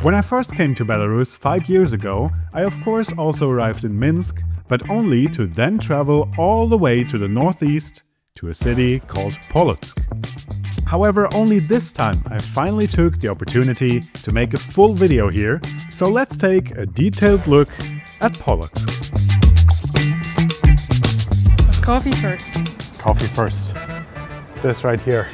When I first came to Belarus 5 years ago, I of course also arrived in Minsk, but only to then travel all the way to the northeast to a city called Polotsk. However, only this time I finally took the opportunity to make a full video here, so let's take a detailed look at Polotsk. Coffee first. Coffee first. This right here.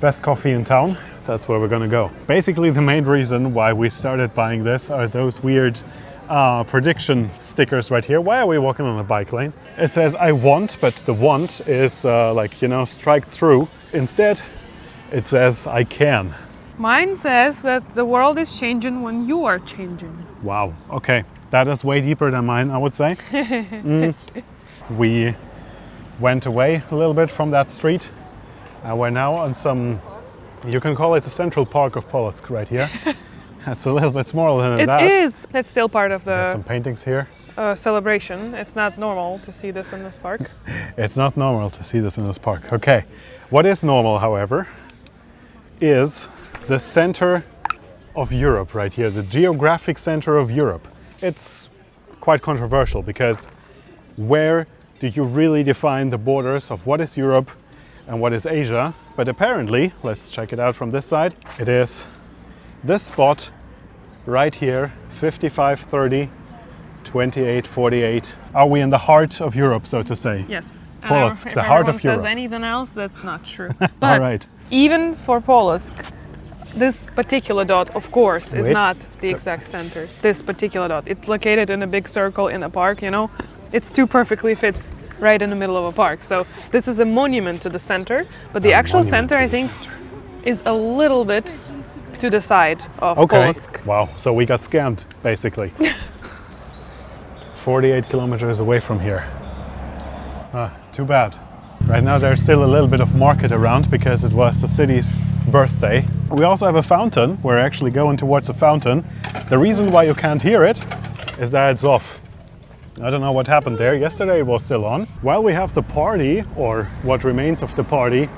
Best coffee in town. That's where we're gonna go. Basically, the main reason why we started buying this are those weird prediction stickers right here. Why are we walking on a bike lane? It says I want, but the want is strike through. Instead, it says I can. Mine says that the world is changing when you are changing. Wow, okay. That is way deeper than mine, I would say. We went away a little bit from that street. And we're now on some, you can call it the central park of Polotsk right here. It's a little bit smaller than that. It is! That's still part of Got the some paintings here. celebration. It's not normal to see this in this park. It's not normal to see this in this park. Okay. What is normal, however, is the center of Europe right here, the geographic center of Europe. It's quite controversial because where do you really define the borders of what is Europe and what is Asia? But apparently, let's check it out from this side, it is this spot right here, 5530, 2848. Are we in the heart of Europe, so to say? Yes. Polotsk, If the heart of everyone Europe. says anything else, that's not true. All But right. even for Polotsk, this particular dot, of course, is Wait. not the exact center. This particular dot. It's located in a big circle in a park, you know? It's too perfectly fits right in the middle of a park. So this is a monument to the center, but the actual monument center, to I the think, center. is a little bit to the side of Okay. Polotsk. Wow. So we got scammed, basically. 48 kilometers away from here. Too bad. Right now there's still a little bit of market around because it was the city's birthday. We also have a fountain. We're actually going towards the fountain. The reason why you can't hear it is that it's off. I don't know what happened there. Yesterday it was still on. While we have the party, or what remains of the party,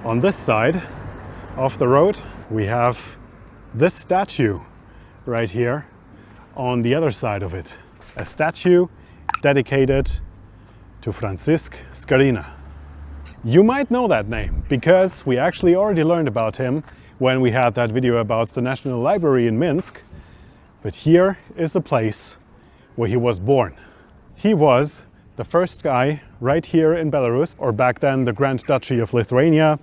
on this side of the road, we have this statue right here on the other side of it. A statue dedicated to Franciszek Skarina. You might know that name because we actually already learned about him when we had that video about the National Library in Minsk. But here is the place where he was born. He was the first guy right here in Belarus, or back then the Grand Duchy of Lithuania,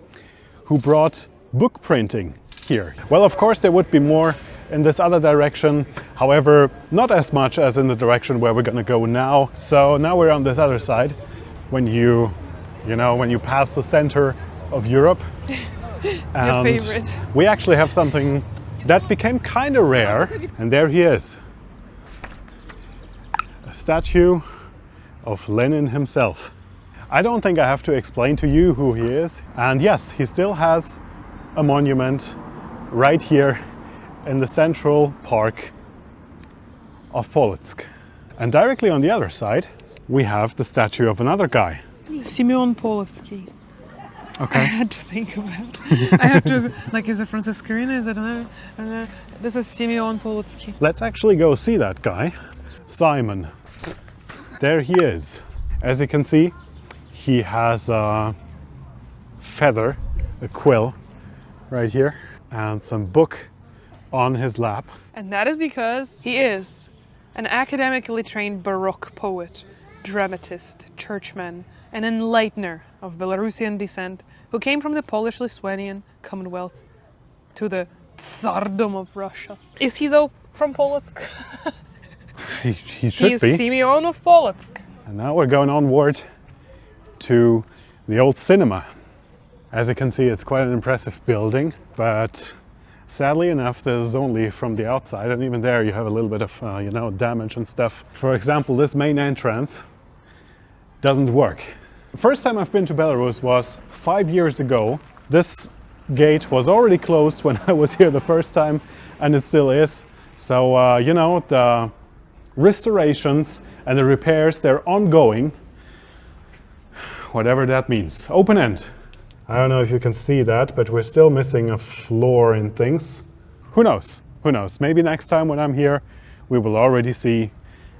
who brought book printing here. Well, of course there would be more in this other direction, however, not as much as in the direction where we're gonna go now. So now we're on this other side. When you pass the center of Europe. Your favorite. We actually have something that became kind of rare, and there he is. A statue of Lenin himself. I don't think I have to explain to you who he is. And yes, he still has a monument right here in the central park of Polotsk. And directly on the other side, we have the statue of another guy. Symeon Polotsk. Okay. I had to think about it. I had to, like, is it Franciszek Skarina? Is it this is Symeon Polotsk. Let's actually go see that guy, Simon. There he is. As you can see, he has a feather, a quill, right here, and some book on his lap. And that is because he is an academically trained Baroque poet, dramatist, churchman, an enlightener of Belarusian descent who came from the Polish-Lithuanian Commonwealth to the Tsardom of Russia. Is he though from Polotsk? He should He is be. Symeon of Polotsk. And now we're going onward to the old cinema. As you can see, it's quite an impressive building, but sadly enough, this is only from the outside, and even there you have a little bit of, damage and stuff. For example, this main entrance doesn't work. The first time I've been to Belarus was 5 years ago. This gate was already closed when I was here the first time, and it still is. So, the restorations and the repairs, they're ongoing. Whatever that means. Open end. I don't know if you can see that, but we're still missing a floor and things. Who knows? who knows, maybe next time when I'm here, we will already see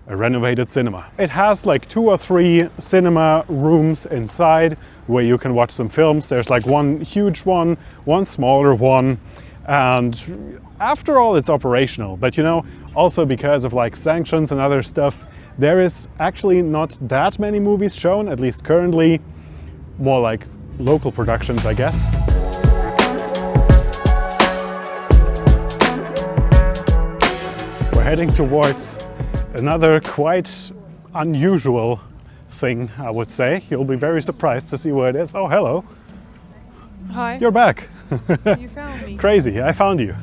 a renovated cinema. It has like 2 or 3 cinema rooms inside where you can watch some films. There's like one huge one smaller one, and after all it's operational. But you know, also because of like sanctions and other stuff, there is actually not that many movies shown, at least currently, more like local productions, I guess. We're heading towards another quite unusual thing, I would say. You'll be very surprised to see where it is. Oh, hello. Hi. You're back. You found me. Crazy, I found you.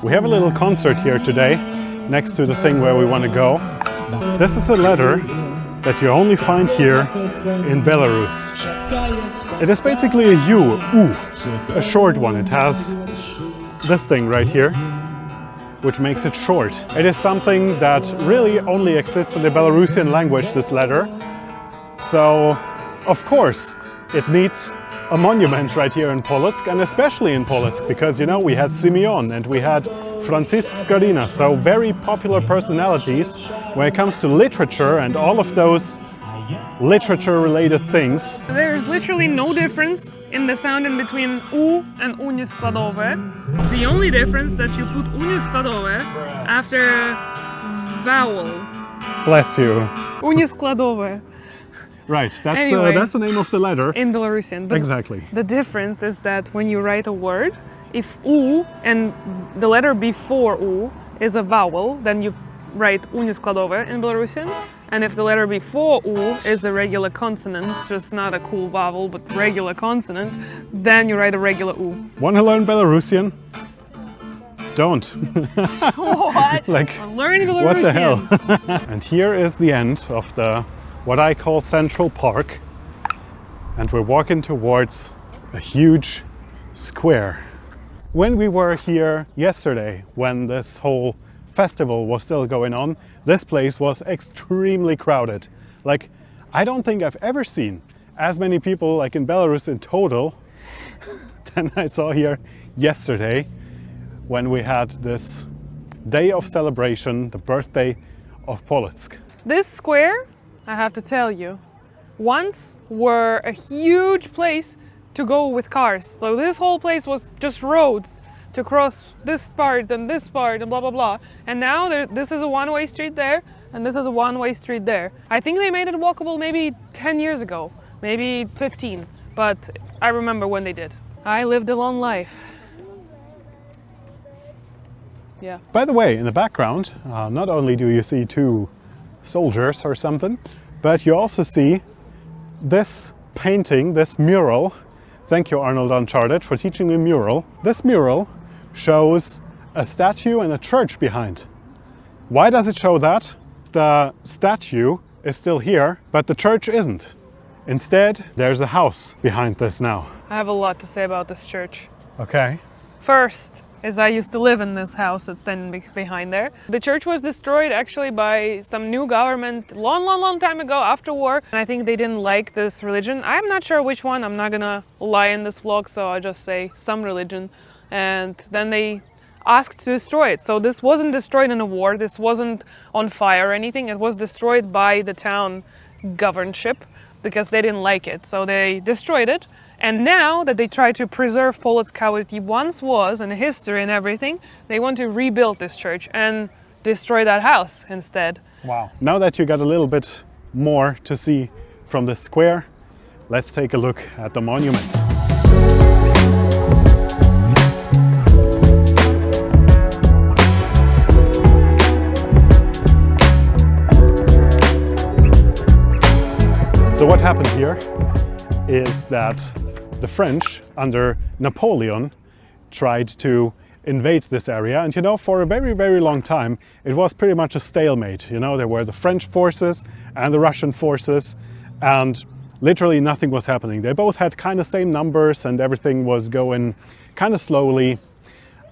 We have a little concert here today, next to the thing where we want to go. This is a letter that you only find here in Belarus. It is basically a U, a short one. It has this thing right here, which makes it short. It is something that really only exists in the Belarusian language, this letter. So, of course, it needs a monument right here in Polotsk, and especially in Polotsk, because, you know, we had Symeon and we had Franciszek Skorina, so very popular personalities when it comes to literature and all of those literature-related things. There's literally no difference in the sound in between U and unieskładowe. The only difference that you put unieskładowe after vowel. Bless you. Unieskładowe. Right, Anyway, that's the name of the letter. In Belarusian. But exactly. The difference is that when you write a word, if U and the letter before U is a vowel, then you write unieskładowe in Belarusian. And if the letter before U is a regular consonant, just not a cool vowel, but regular consonant, then you write a regular U. Want to learn Belarusian? Don't. What? Like, learn Belarusian. what the hell? And here is the end of the, what I call Central Park. And we're walking towards a huge square. When we were here yesterday, when this whole festival was still going on, this place was extremely crowded. Like, I don't think I've ever seen as many people like in Belarus in total than I saw here yesterday when we had this day of celebration, the birthday of Polotsk. This square, I have to tell you, once were a huge place to go with cars. So this whole place was just roads to cross this part and blah blah blah. And now this is a one-way street there and this is a one-way street there. I think they made it walkable maybe 10 years ago, maybe 15, but I remember when they did. I lived a long life. Yeah. By the way, in the background, not only do you see 2 soldiers or something, but you also see this painting, this mural. Thank you, Arnold Uncharted, for teaching me mural. This mural shows a statue and a church behind. Why does it show that? The statue is still here, but the church isn't. Instead, there's a house behind this now. I have a lot to say about this church. Okay. First, is I used to live in this house that's standing behind there. The church was destroyed actually by some new government long time ago after war. And I think they didn't like this religion. I'm not sure which one, I'm not gonna lie in this vlog, so I'll just say some religion. And then they asked to destroy it. So this wasn't destroyed in a war, this wasn't on fire or anything. It was destroyed by the town governorship because they didn't like it. So they destroyed it. And now that they try to preserve Polotsk how it once was and history and everything, they want to rebuild this church and destroy that house instead. Wow. Now that you got a little bit more to see from the square, let's take a look at the monument. So what happened here is that the French, under Napoleon, tried to invade this area. And you know, for a very long time, it was pretty much a stalemate. You know, there were the French forces and the Russian forces, and literally nothing was happening. They both had kind of same numbers and everything was going kind of slowly.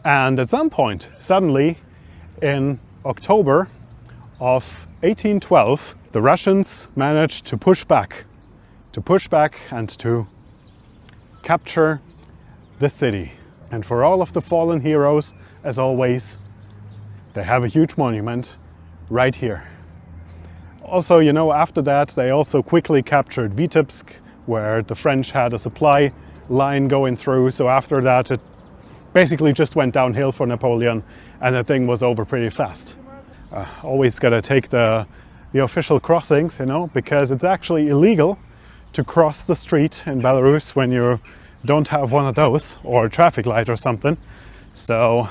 And at some point, suddenly, in October of 1812, the Russians managed to push back and to capture the city. And for all of the fallen heroes, as always, They have a huge monument right here. Also, you know, after that, they also quickly captured Vitebsk, where the French had a supply line going through. So after that, it basically just went downhill for Napoleon, and the thing was over pretty fast. Always gotta take the official crossings, you know, because it's actually illegal to cross the street in Belarus when you don't have one of those, or a traffic light or something. So,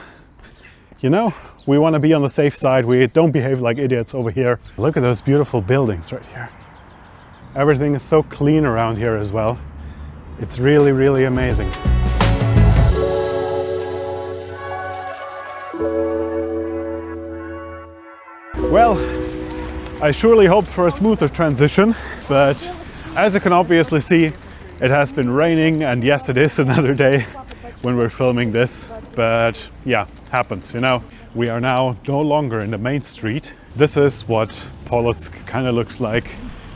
you know, we want to be on the safe side. We don't behave like idiots over here. Look at those beautiful buildings right here. Everything is so clean around here as well. It's really, really amazing. Well, I surely hoped for a smoother transition, but as you can obviously see, it has been raining, and yes, it is another day when we're filming this, but yeah, happens, you know. We are now no longer in the main street. This is what Polotsk kind of looks like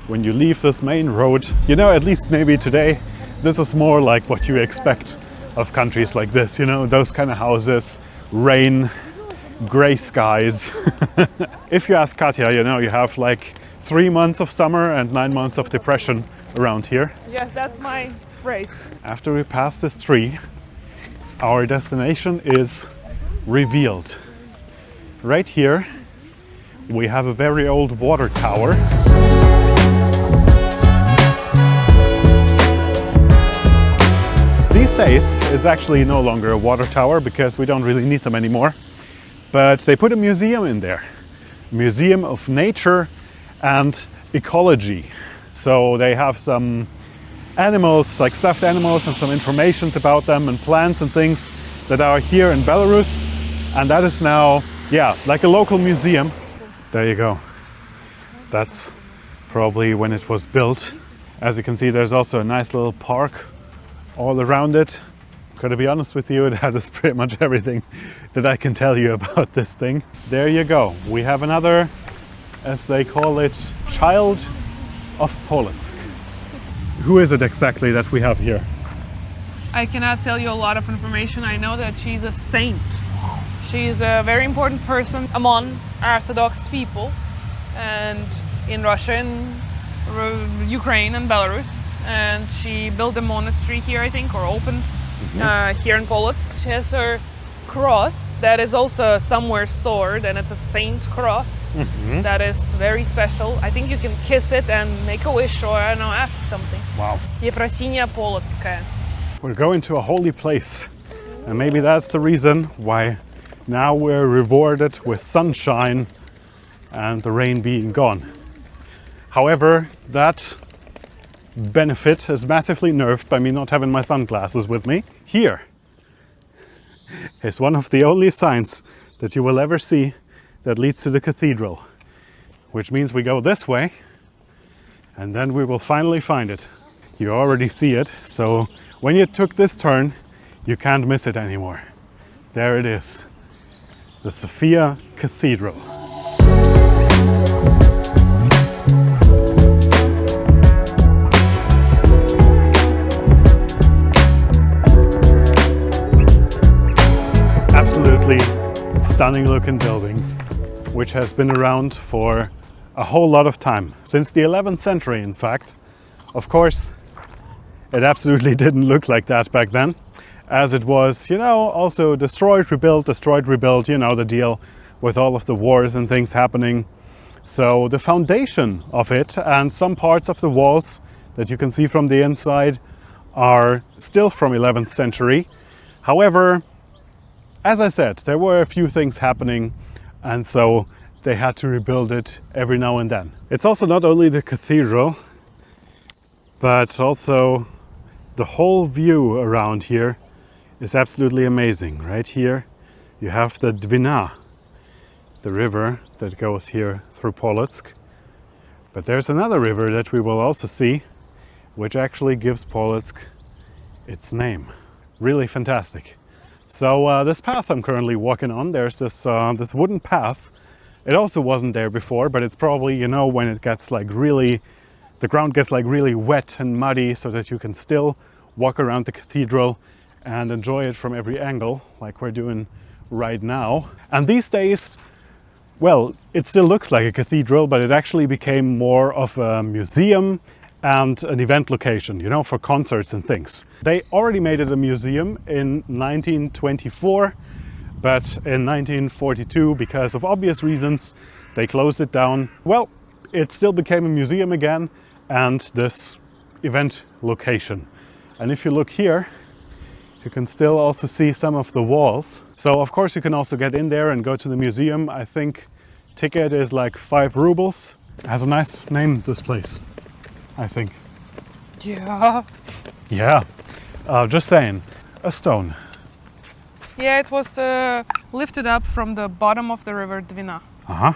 when you leave this main road. You know, at least maybe today, this is more like what you expect of countries like this, you know, those kind of houses, rain, gray skies. If you ask Katya, you know, you have like 3 months of summer and 9 months of depression around here. Yes, that's my phrase. After we pass this tree, our destination is revealed. Right here, we have a very old water tower. These days, it's actually no longer a water tower because we don't really need them anymore. But they put a museum in there. Museum of Nature and Ecology. So they have some animals, like stuffed animals, and some information about them and plants and things that are here in Belarus. And that is now, yeah, like a local museum. There you go. That's probably when it was built. As you can see, there's also a nice little park all around it. Gotta be honest with you, that is pretty much everything that I can tell you about this thing. There you go. We have another, as they call it, Child of Polotsk. Who is it exactly that we have here? I cannot tell you a lot of information. I know that she's a saint. She's a very important person among Orthodox people, and in Russia, in Ukraine and Belarus. And she built a monastery here, I think, or opened here in Polotsk. She has her cross that is also somewhere stored, and it's a saint cross that is very special. I think you can kiss it and make a wish, or I don't know, ask something. Wow. Euphrosyne of Polotsk. We're going to a holy place, and maybe that's the reason why now we're rewarded with sunshine and the rain being gone. However, that benefit is massively nerfed by me not having my sunglasses with me. Here is one of the only signs that you will ever see that leads to the cathedral, which means we go this way and then we will finally find it. You already see it, so when you took this turn, you can't miss it anymore. There it is, the Sophia Cathedral. Stunning looking building, which has been around for a whole lot of time, since the 11th century in fact. Of course, it absolutely didn't look like that back then, as it was, you know, also destroyed, rebuilt, you know the deal with all of the wars and things happening. So the foundation of it and some parts of the walls that you can see from the inside are still from 11th century. However, as I said, there were a few things happening, and so they had to rebuild it every now and then. It's also not only the cathedral, but also the whole view around here is absolutely amazing. Right here you have the Dwina, the river that goes here through Polotsk. But there's another river that we will also see, which actually gives Polotsk its name. Really fantastic. So this path I'm currently walking on, there's this this wooden path. It also wasn't there before, but it's probably, you know, when it gets like really, the ground gets like really wet and muddy, so that you can still walk around the cathedral and enjoy it from every angle, like we're doing right now. And these days, well, it still looks like a cathedral, but it actually became more of a museum and an event location, you know, for concerts and things. They already made it a museum in 1924, but in 1942, because of obvious reasons, they closed it down. Well, it still became a museum again and this event location. And if you look here, you can still also see some of the walls. So of course you can also get in there and go to the museum. I think ticket is like 5 rubles. It has a nice name, this place, I think. Yeah. Yeah, just saying, a stone. Yeah, it was lifted up from the bottom of the river Dwina.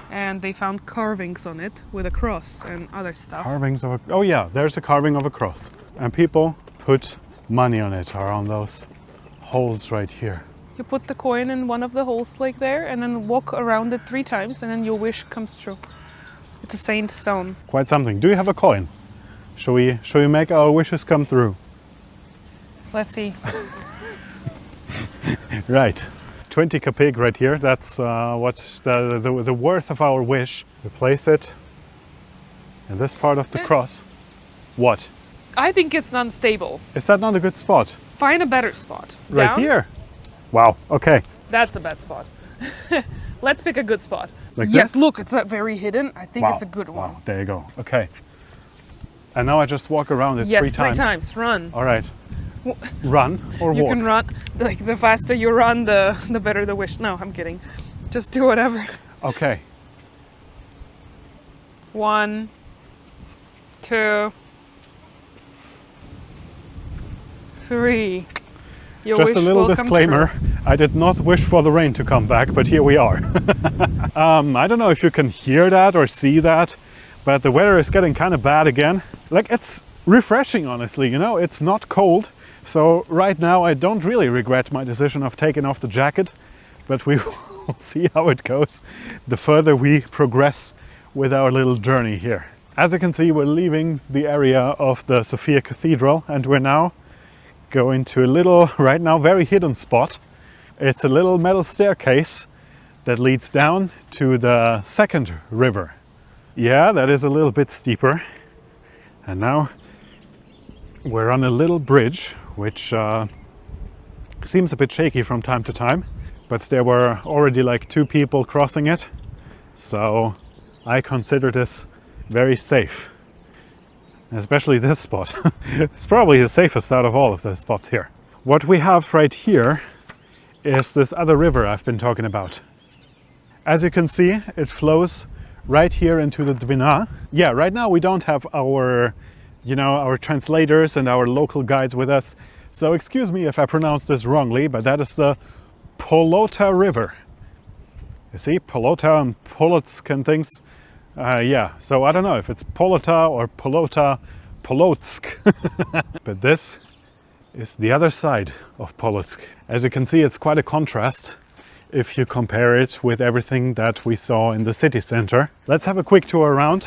And they found carvings on it with a cross and other stuff. Carvings of a... Oh yeah, there's a carving of a cross. And people put money on it, or on those holes right here. You put the coin in one of the holes like there and then walk around it 3 times and then your wish comes true. It's a saint stone. Quite something. Do you have a coin? Shall we make our wishes come through? Let's see. Right. 20 kopek right here. That's what's the worth of our wish. We place it in this part of the cross. What? I think it's unstable. Is that not a good spot? Find a better spot. Right Down? here. Wow. Okay. That's a bad spot. Let's pick a good spot. Like yes, this? look, it's very hidden. I think Wow. it's a good one. Wow. There you go. Okay. And now I just walk around it Yes, 3 times. 3 times. Run. All right. Run or walk? You can run. Like the faster you run, the better the wish. No, I'm kidding. Just do whatever. Okay. 1, 2, 3. Your Just wish a little will come disclaimer, true. I did not wish for the rain to come back, but here we are. I don't know if you can hear that or see that, but the weather is getting kind of bad again. Like, it's refreshing, honestly, you know, it's not cold. So right now I don't really regret my decision of taking off the jacket, but we will see how it goes the further we progress with our little journey here. As you can see, we're leaving the area of the Sophia Cathedral and we're now going to a little, right now, very hidden spot. It's a little metal staircase that leads down to the second river. Yeah, that is a little bit steeper. And now we're on a little bridge, which seems a bit shaky from time to time, but there were already like 2 people crossing it. So I consider this very safe. Especially this spot. It's probably the safest out of all of the spots here. What we have right here is this other river I've been talking about. As you can see, it flows right here into the Dwina. Yeah, right now we don't have our, you know, our translators and our local guides with us. So excuse me if I pronounce this wrongly, but that is the Polota River. You see, Polota and Polotsk and things. Yeah, so I don't know if it's Polota or Polota, Polotsk. But this is the other side of Polotsk. As you can see, it's quite a contrast if you compare it with everything that we saw in the city center. Let's have a quick tour around.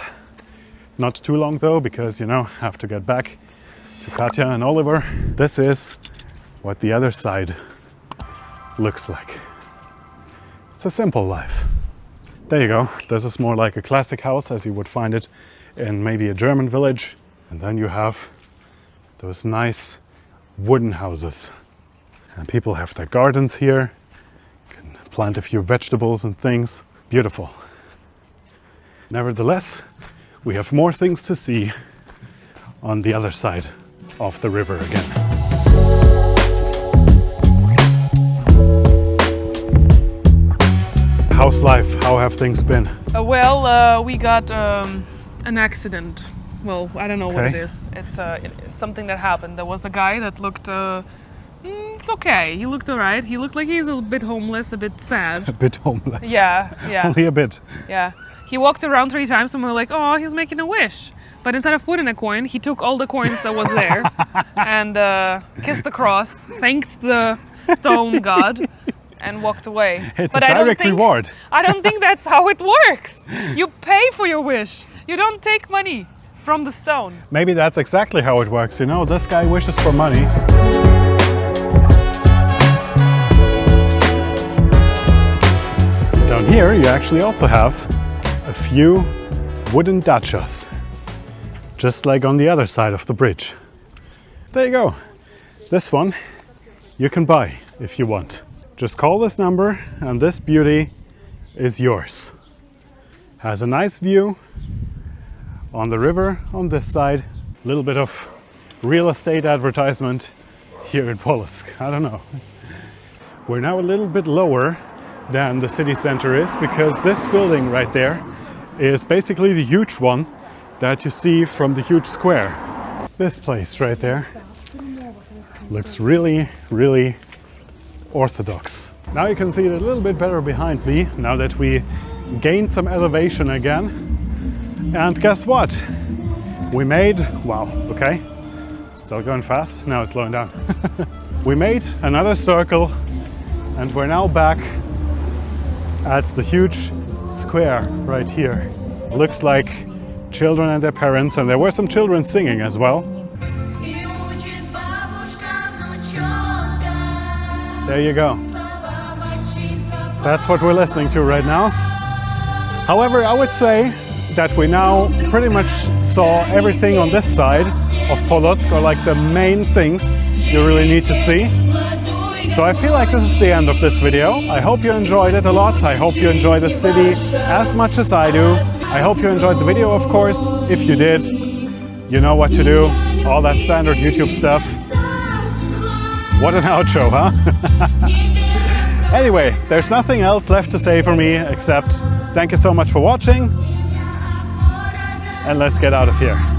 Not too long though, because, you know, I have to get back to Katya and Oliver. This is what the other side looks like. It's a simple life. There you go. This is more like a classic house as you would find it in maybe a German village. And then you have those nice wooden houses. And people have their gardens here. You can plant a few vegetables and things. Beautiful. Nevertheless, we have more things to see on the other side of the river again. How's life? How have things been? We got an accident. Well, I don't know what it is. It's something that happened. There was a guy that looked, it's okay. He looked all right. He looked like he's a bit homeless, a bit sad. A bit homeless? Yeah. Only a bit? Yeah. He walked around 3 times and we were like, oh, he's making a wish. But instead of putting a coin, he took all the coins that was there and kissed the cross, thanked the stone god, and walked away. It's a direct reward. I don't think that's how it works. You pay for your wish. You don't take money from the stone. Maybe that's exactly how it works. You know, this guy wishes for money. Down here you actually also have a few wooden dachas, just like on the other side of the bridge. There you go. This one you can buy if you want. Just call this number and this beauty is yours. Has a nice view on the river on this side. A little bit of real estate advertisement here in Polotsk. I don't know. We're now a little bit lower than the city center is, because this building right there is basically the huge one that you see from the huge square. This place right there looks really, really orthodox. Now you can see it a little bit better behind me, now that we gained some elevation again. And guess what? We made, wow, okay, still going fast, now it's slowing down. We made another circle and we're now back at the huge square right here. Looks like children and their parents, and there were some children singing as well. There you go. That's what we're listening to right now. However, I would say that we now pretty much saw everything on this side of Polotsk, or like the main things you really need to see. So I feel like this is the end of this video. I hope you enjoyed it a lot. I hope you enjoy the city as much as I do. I hope you enjoyed the video, of course. If you did, you know what to do. All that standard YouTube stuff. What an outro, huh? Anyway, there's nothing else left to say for me except thank you so much for watching. And let's get out of here.